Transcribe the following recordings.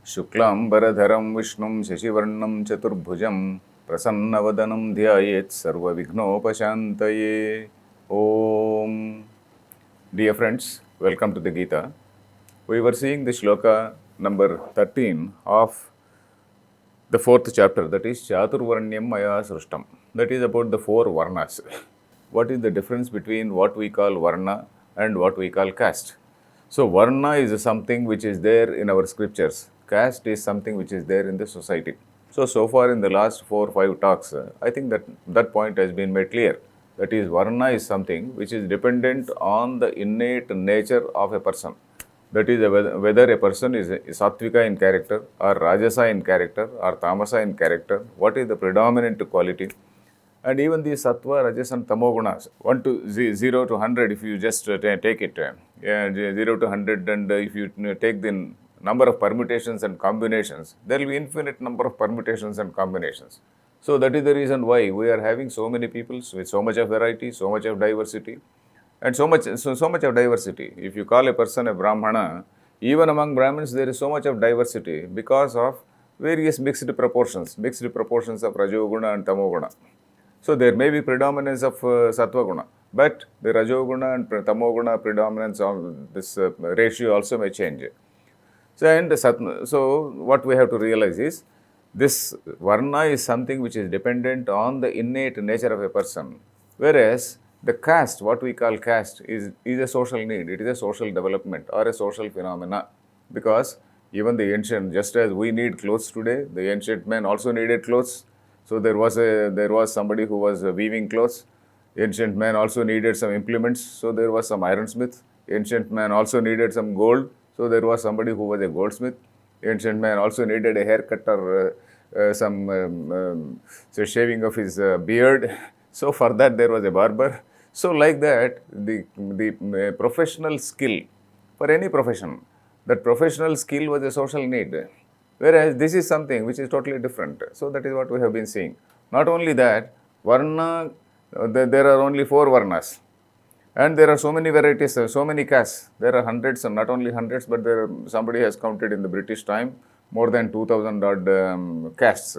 Shuklambaradharam Vishnum Shashivarnam Chaturbhujam Prasannavanam Dhyayet Sarvavighnopashantaye. Om. Dear friends, welcome to the Geeta. We were seeing the shloka number 13 of the fourth chapter, that is Chaturvarnyam Maya Srishtam. That is about the four varnas. What is the difference between what we call varna and what we call caste? So, varna is something which is there in our scriptures. Caste is something which is there in the society. So far in the last 4 or 5 talks, I think that point has been made clear. That is, varna is something which is dependent on the innate nature of a person. That is, whether a person is sattvika in character, or rajasa in character, or tamasa in character, what is the predominant quality. And even the sattva, rajas and tamogunas, 0 to 100, if you just take it, 0 to 100, and if you take the number of permutations and combinations, there will be infinite number of permutations and combinations. So that is the reason why we are having so many people with so much of variety, so much of diversity, and so much of diversity. If you call a person a Brahmana, even among Brahmins there is so much of diversity because of various mixed proportions of Rajoguna and Tamoguna. So there may be predominance of Sattva Guna, but the Rajoguna and Tamoguna predominance of this ratio also may change. So what we have to realize is, this varna is something which is dependent on the innate nature of a person, whereas the caste, what we call caste, is a social need. It is a social development or a social phenomena, because even the ancient, just as we need clothes today, the ancient men also needed clothes. So there was somebody who was weaving clothes. Ancient man also needed some implements, so there was some ironsmith. Ancient man also needed some gold, so there was somebody who was a goldsmith. Ancient man also needed a haircut or some shaving of his beard. So for that there was a barber. So like that, the professional skill for any profession, that professional skill was a social need. Whereas this is something which is totally different. So that is what we have been seeing. Not only that, varna, there are only 4 varnas. And there are so many varieties, so many castes. There are hundreds, and not only hundreds, but somebody has counted in the British time more than 2000 odd castes.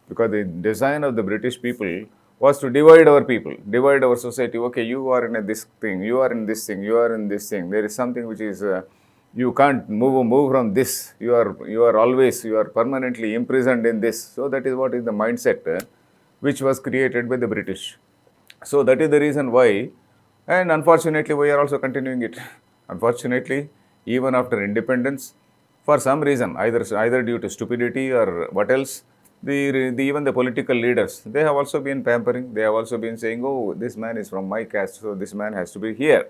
Because the design of the British people was to divide our people, divide our society. Okay, you are in this thing, you are in this thing, you are in this thing. There is something which is, you can't move from this. You are permanently imprisoned in this. So that is what is the mindset which was created by the British. So that is the reason why. And unfortunately, we are also continuing it. Unfortunately, even after independence, for some reason, either due to stupidity or what else, even the political leaders, they have also been pampering. They have also been saying, oh, this man is from my caste, so this man has to be here.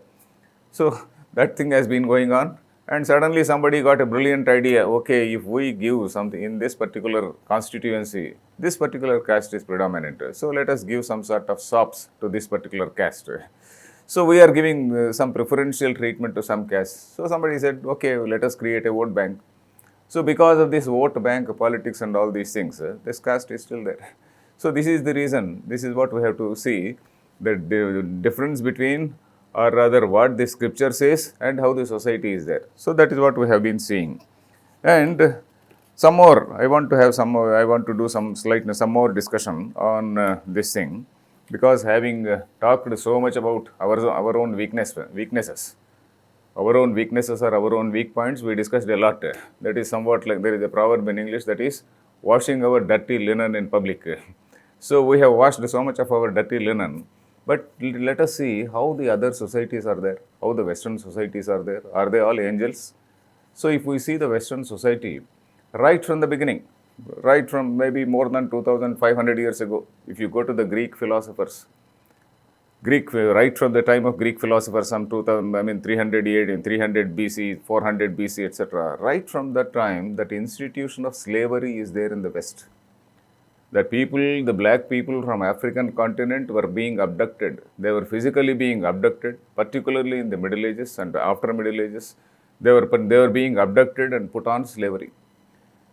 So that thing has been going on. And suddenly somebody got a brilliant idea. Okay, if we give something in this particular constituency, this particular caste is predominant. So let us give some sort of sops to this particular caste. So we are giving some preferential treatment to some caste. So somebody said, okay, let us create a vote bank. So because of this vote bank politics and all these things, this caste is still there. So this is the reason, this is what we have to see, the difference between, or rather what the scripture says and how the society is there. So that is what we have been seeing. And some more, I want to do some more discussion on this thing. Because having talked so much about our own weaknesses, our own weaknesses or our own weak points, we discussed a lot. That is somewhat like, there is a proverb in English, that is washing our dirty linen in public. So we have washed so much of our dirty linen, but let us see how the other societies are there, how the Western societies are there. Are they all angels? So if we see the Western society, right from the beginning, right from maybe more than 2500 years ago, if you go to the Greek philosophers, right from the time of Greek philosophers, some 300 AD, 300 BC, 400 BC, etc. Right from that time, that institution of slavery is there in the West. The black people from African continent were being abducted. They were physically being abducted, particularly in the Middle Ages and after Middle Ages. They were being abducted and put on slavery.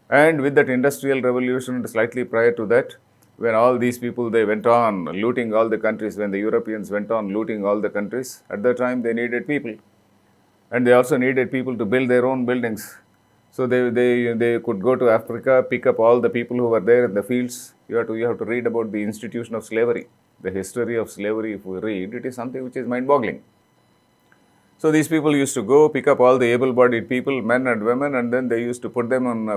And with that industrial revolution, slightly prior to that, when all these people, they went on looting all the countries, when the Europeans went on looting all the countries, at that time they needed people. And they also needed people to build their own buildings. So they could go to Africa, pick up all the people who were there in the fields. You have to read about the institution of slavery, the history of slavery. If we read, it is something which is mind-boggling. So these people used to go pick up all the able-bodied people, men and women, and then they used to put them on,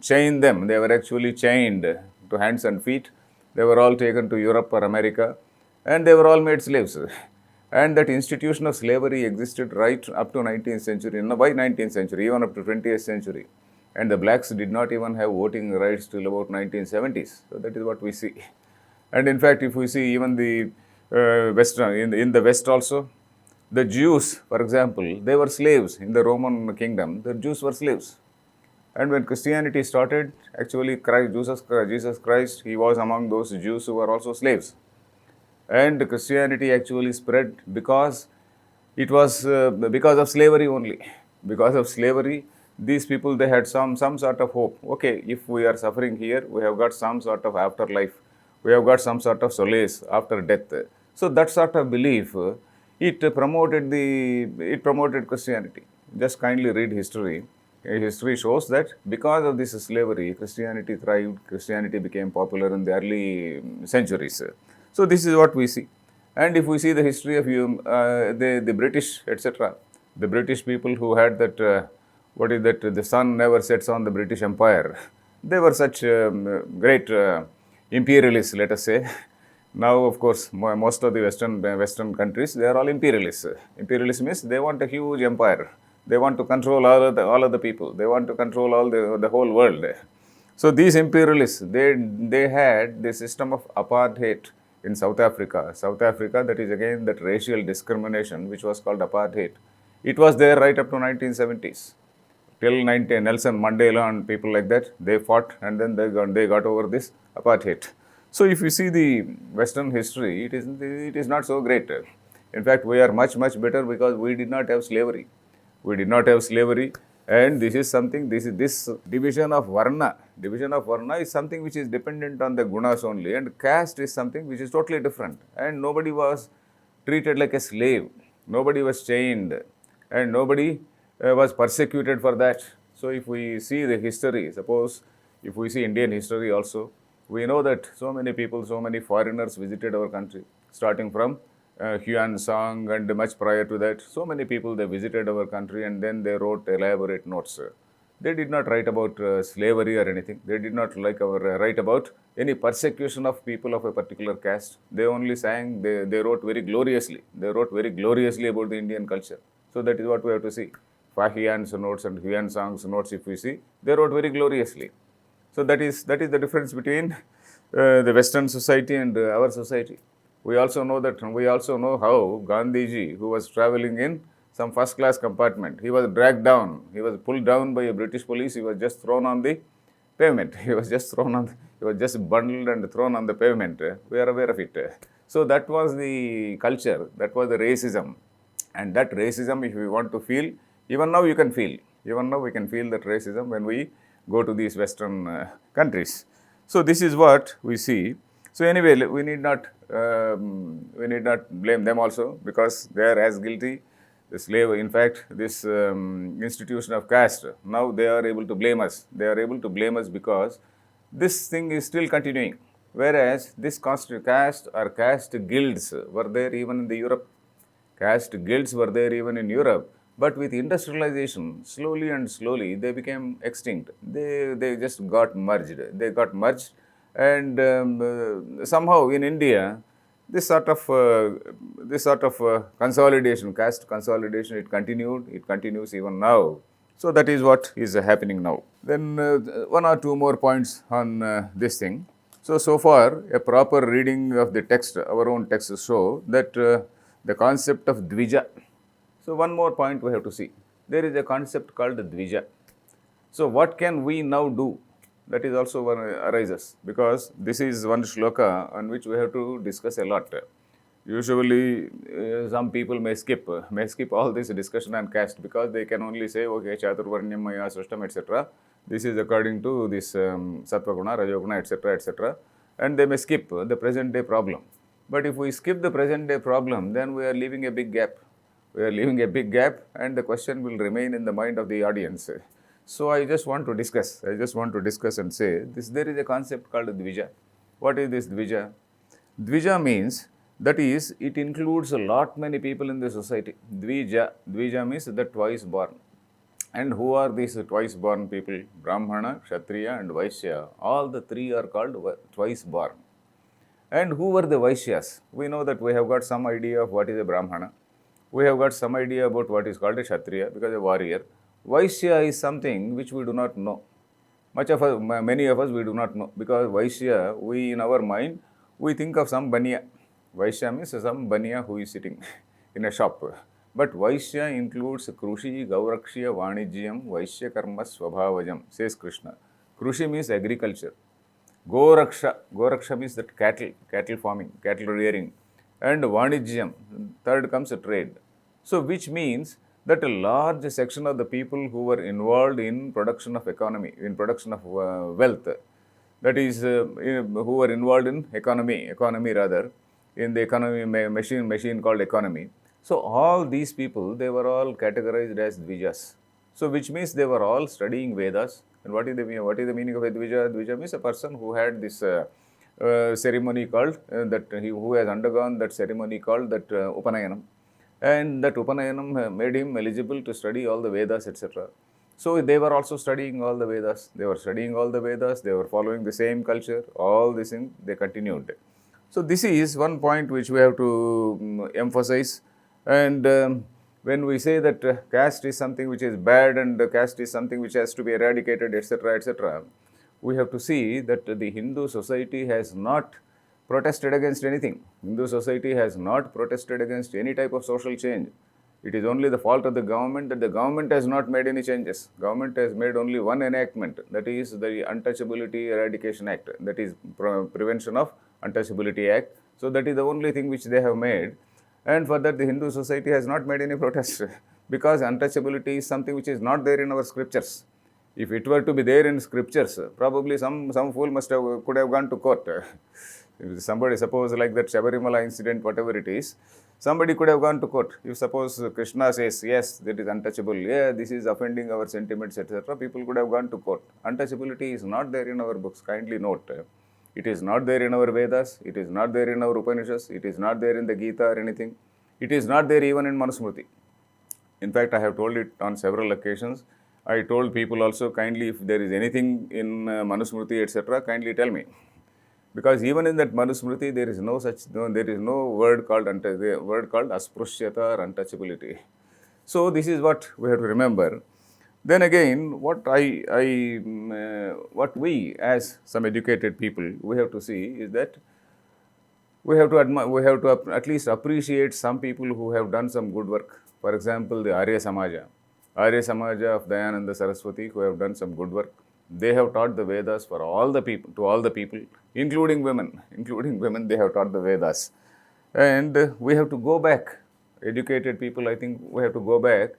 chain them. They were actually chained to hands and feet. They were all taken to Europe or America, and they were all made slaves. And that institution of slavery existed right up to 19th century, by 19th century, even up to 20th century. And the blacks did not even have voting rights till about 1970s. So that is what we see. And in fact, if we see even the in the West also, the Jews, for example, they were slaves in the Roman kingdom. The Jews were slaves. And when Christianity started, actually Jesus Christ, he was among those Jews who were also slaves. And Christianity actually spread because it was because of slavery only. Because of slavery, these people, they had some sort of hope. Okay, if we are suffering here, we have got some sort of afterlife. We have got some sort of solace after death. So that sort of belief, it promoted Christianity. Just kindly read history. History shows that because of this slavery, Christianity thrived. Christianity became popular in the early centuries. So this is what we see. And if we see the history of the British, etc., the British people who had that, what is that, the sun never sets on the British Empire. They were such great imperialists, let us say. Now, of course, most of the Western countries, they are all imperialists. Imperialism means they want a huge empire. They want to control all of the people. They want to control the whole world. So these imperialists, they had the system of apartheid in South Africa. South Africa, that is again that racial discrimination, which was called apartheid. It was there right up to 1970s. Till Nelson Mandela and people like that, they fought and then they got over this apartheid. So if you see the Western history, it is not so great. In fact, we are much better because we did not have slavery. We did not have slavery, and this is something. This division of varna. Division of varna is something which is dependent on the gunas only, and caste is something which is totally different. And nobody was treated like a slave. Nobody was chained, and nobody was persecuted for that. So if we see the history, suppose if we see Indian history also, we know that so many people, so many foreigners visited our country, starting from Huan Song and much prior to that. So many people, they visited our country and then they wrote elaborate notes. They did not write about slavery or anything. They did not write about any persecution of people of a particular caste. They only sang, they wrote very gloriously. They wrote very gloriously about the Indian culture. So that is what we have to see. Fahian's notes and Huan Song's notes, if we see, they wrote very gloriously. So that is the difference between the Western society and our society. We also know how Gandhiji, who was traveling in some first-class compartment, he was dragged down. He was pulled down by a British police. He was just thrown on the pavement. He was just bundled and thrown on the pavement. We are aware of it. So that was the culture. That was the racism. And that racism, if we want to feel, even now you can feel. Even now we can feel that racism when we go to these Western countries. So this is what we see. So anyway, we need not blame them also because they are as guilty. The slave, in fact, this institution of caste, now they are able to blame us. They are able to blame us because this thing is still continuing. Whereas this caste or caste guilds were there even in the Europe. Caste guilds were there even in Europe. But with industrialization, slowly, they became extinct. They just got merged. They got merged, and somehow in India, this sort of consolidation, caste consolidation, it continued. It continues even now. So that is what is happening now. Then one or two more points on this thing. So far, a proper reading of the text, our own texts show that the concept of Dvija. So one more point we have to see. There is a concept called Dvija. So what can we now do? That is also one arises because this is one shloka on which we have to discuss a lot. Usually, some people may skip all this discussion on caste because they can only say, okay, Chaturvarnyam Maya Srishtam, etc. This is according to this Sattva-guna, Rajoguna, etc., and they may skip the present day problem. But if we skip the present day problem, then we are leaving a big gap. We are leaving a big gap and the question will remain in the mind of the audience. So I just want to discuss. And say this. There is a concept called Dvija. What is this Dvija? Dvija means, that is, it includes a lot many people in the society. Dvija means the twice born. And who are these twice born people? Brahmana, Kshatriya and Vaishya. All the three are called twice born. And who were the Vaishyas? We know that we have got some idea of what is a Brahmana. We have got some idea about what is called a Kshatriya, because a warrior. Vaishya is something which we do not know. Many of us, we do not know, because Vaishya, we in our mind, we think of some Baniya. Vaishya means some Baniya who is sitting in a shop. But Vaishya includes Krushi, Gaurakshiya, Vanijyam, Vaishya Karma, Swabhavajam, says Krishna. Krushi means agriculture. Goraksha means that cattle farming, cattle rearing. And Vanijyam, third comes a trade. So which means that a large section of the people who were involved in production of economy, in production of wealth, that is, who were involved in economy rather, in the economy machine called economy. So all these people, they were all categorized as Dvijas. So which means they were all studying Vedas. And what is the meaning of a Dvija? Dvija means a person who had this ceremony called, who has undergone that ceremony called that Upanayanam. And that Upanayanam made him eligible to study all the Vedas, etc. So they were also studying all the Vedas. They were following the same culture, all this thing, they continued. So this is one point which we have to emphasize. And when we say that caste is something which is bad and caste is something which has to be eradicated, etc., we have to see that the Hindu society has not protested against anything. Hindu society has not protested against any type of social change. It is only the fault of the government that the government has not made any changes. Government has made only one enactment, that is the Untouchability Eradication Act, that is Prevention of Untouchability Act. So that is the only thing which they have made. And for that, the Hindu society has not made any protest, because untouchability is something which is not there in our scriptures. If it were to be there in scriptures, probably some fool could have gone to court. If somebody, suppose like that Shabarimala incident, whatever it is, somebody could have gone to court. If suppose Krishna says, yes, that is untouchable, yeah, this is offending our sentiments, etc., people could have gone to court. Untouchability is not there in our books, kindly note. It is not there in our Vedas, it is not there in our Upanishads, it is not there in the Geeta or anything. It is not there even in Manusmriti. In fact, I have told it on several occasions. I told people also, kindly, if there is anything in Manusmriti, etc., kindly tell me. Because even in that Manusmriti, there is no word called asprusyata or untouchability. So this is what we have to remember. Then again, what we as some educated people, we have to see is that we have to at least appreciate some people who have done some good work. For example, the Arya Samaja of Dayananda Saraswati, who have done some good work. They have taught the Vedas for all the people, to all the people, including women, they have taught the Vedas. And we have to go back, educated people, I think we have to go back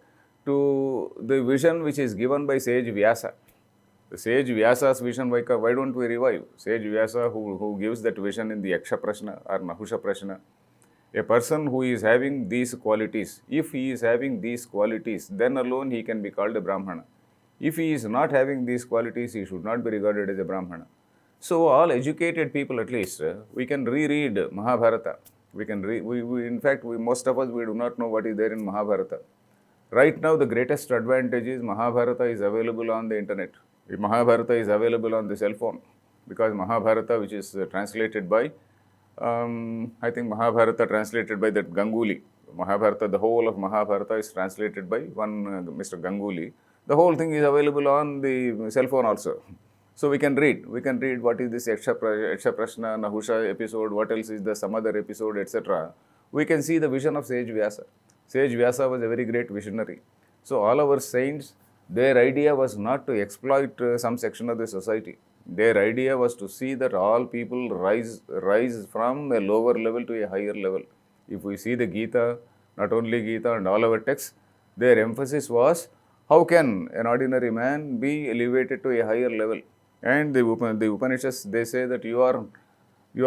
to the vision which is given by sage Vyasa. The sage Vyasa's vision, why don't we revive? Sage Vyasa, who gives that vision in the Yaksha Prashna or Nahusha Prashna. A person who is having these qualities, if he is having these qualities, then alone he can be called a Brahmana. If he is not having these qualities, he should not be regarded as a Brahmana. So all educated people, at least, we can reread Mahabharata. In fact, most of us, we do not know what is there in Mahabharata. Right now, the greatest advantage is Mahabharata is available on the internet. Mahabharata is available on the cell phone, because Mahabharata, which is translated by, I think Mahabharata translated by that Ganguly. Mahabharata, the whole of Mahabharata is translated by one Mr. Ganguly. The whole thing is available on the cell phone also. So we can read what is this Yaksha Prashna, Nahusha episode, what else is the some other episode, etc. We can see the vision of sage Vyasa. Sage Vyasa was a very great visionary. So all our saints, their idea was not to exploit some section of the society. Their idea was to see that all people rise from a lower level to a higher level. If we see the Geeta, not only Geeta and all our texts, their emphasis was, how can an ordinary man be elevated to a higher level? And the Upanishads, they say that you are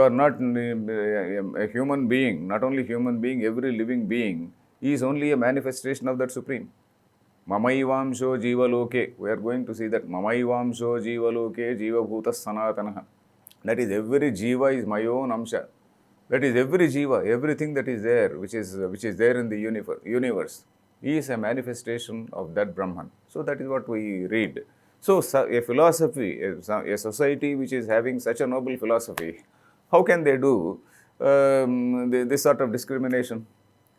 not a human being, not only human being, every living being is only a manifestation of that Supreme. Mamaivamsho Jivaloke. We are going to see that Mamaivamsho Jivaloke Jivabhuta Sanatana. That is, every Jiva is my own Amsha. That is, every Jiva, everything that is there, which is there in the universe, is a manifestation of that Brahman. So that is what we read. So a philosophy, a society which is having such a noble philosophy, how can they do this sort of discrimination?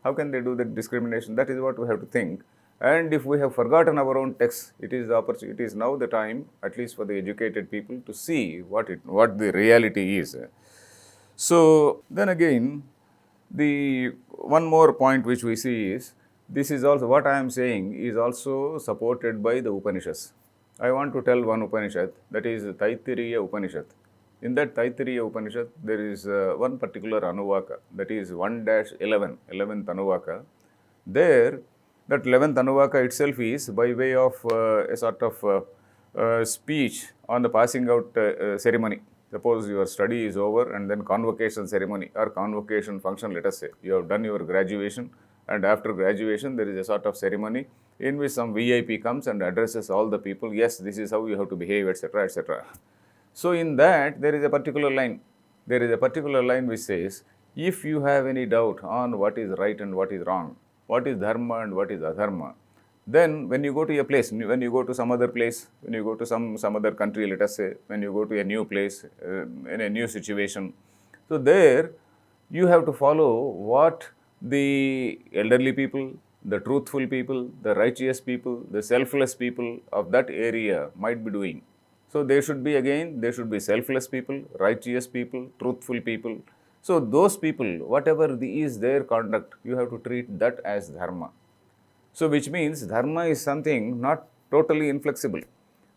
How can they do that discrimination? That is what we have to think. And if we have forgotten our own text, it is now the time, at least for the educated people, to see what the reality is. So then again, the one more point which we see is, this is also what I am saying is also supported by the Upanishads. I want to tell one Upanishad, that is Taittiriya Upanishad. In that Taittiriya Upanishad, there is one particular Anuvaka, that is 1-11, 11th Anuvaka. There, that 11th Anuvaka itself is by way of a sort of speech on the passing out ceremony. Suppose your study is over and then convocation ceremony or convocation function, let us say. You have done your graduation, and after graduation there is a sort of ceremony in which some VIP comes and addresses all the people. Yes, this is how you have to behave, etc., etc. So in that there is a particular line. There is a particular line which says, if you have any doubt on what is right and what is wrong, what is dharma and what is adharma, then when you go to a place, when you go to some other place, when you go to some other country, let us say, when you go to a new place, in a new situation, so there you have to follow what the elderly people, the truthful people, the righteous people, the selfless people of that area might be doing. So there should be selfless people, righteous people, truthful people. So those people, whatever is their conduct, you have to treat that as dharma. So which means dharma is something not totally inflexible.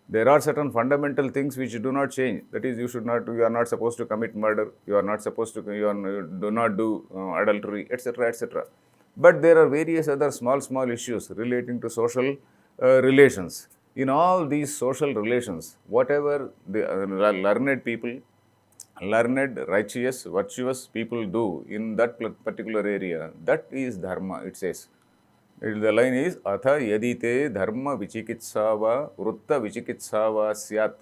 There are certain fundamental things which do not change. That is, you are not supposed to commit murder, you do not do adultery, etc., etc. But there are various other small issues relating to social relations. In all these social relations, whatever the learned people, learned, righteous, virtuous people do in that particular area, that is dharma, it says. The line is, atha yadite dharma vichikitsava vrutta vichikitsava syat.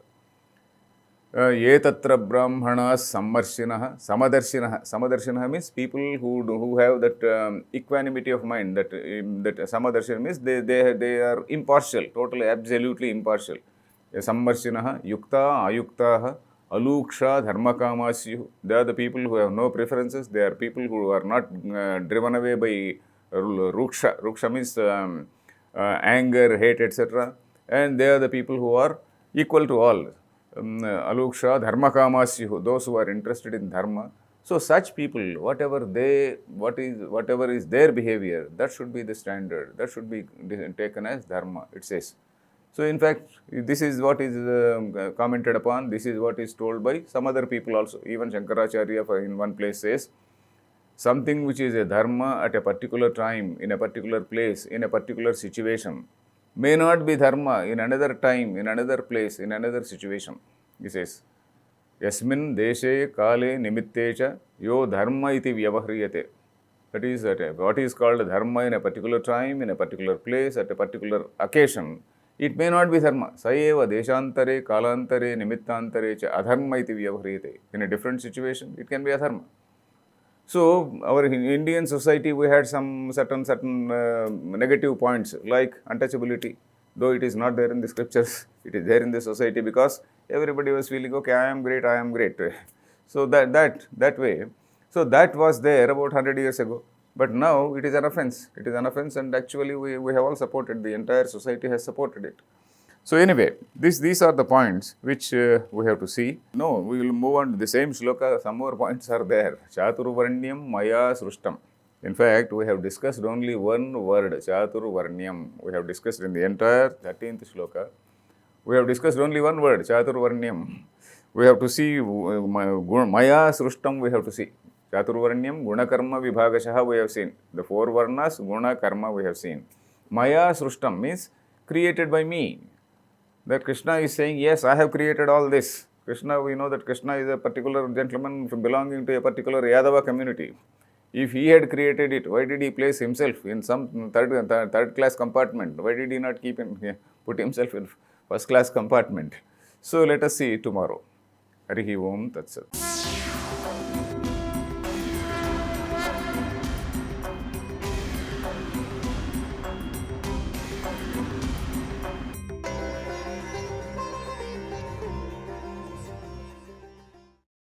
Ye tatra brahmanas samadarshinaha. Samadarshinaha means people who have that equanimity of mind, that samadarshina means they are impartial, totally, absolutely impartial. Sammarshinaha, yukta, ayuktaha, aluksha, dharmakamasyu. They are the people who have no preferences. They are people who are not driven away by ruksha. Ruksha means anger, hate, etc. And they are the people who are equal to all. Aluksha, dharmakamasyu, those who are interested in dharma. So such people, whatever is their behavior, that should be the standard. That should be taken as dharma, it says. So in fact, this is what is commented upon. This is what is told by some other people also. Even Shankaracharya in one place says, something which is a dharma at a particular time, in a particular place, in a particular situation, may not be dharma in another time, in another place, in another situation. He says, Yasmin deshe kale nimittecha yo dharma iti vyavahriyate. That is, what is called dharma in a particular time, in a particular place, at a particular occasion, it may not be dharma. Sayeva deshantare, kalantare, nimittantare cha adharma iti vyavahriyate. In a different situation, it can be adharma. So, our Indian society, we had some certain negative points like untouchability, though it is not there in the scriptures, it is there in the society because everybody was feeling, okay, I am great. So, that way, so that was there about 100 years ago. But now it is an offense. It is an offense, and actually we have all supported, the entire society has supported it. So anyway, these are the points which we have to see. No, we will move on to the same shloka. Some more points are there. Chaturvarnyam maya srushtam. In fact, we have discussed only one word, Chaturvarnyam. We have discussed in the entire 13th shloka. We have discussed only one word, Chaturvarnyam. We have to see maya srushtam, we have to see. Chaturvarnyam gunakarma vibhagashaha we have seen. The four varnas, guna, karma we have seen. Maya srushtam means created by me. That Krishna is saying, yes, I have created all this. Krishna, we know that Krishna is a particular gentleman belonging to a particular Yadava community. If he had created it, why did he place himself in some third class compartment? Why did he not put himself in first class compartment? So let us see tomorrow. Harihi Om Tat Sat.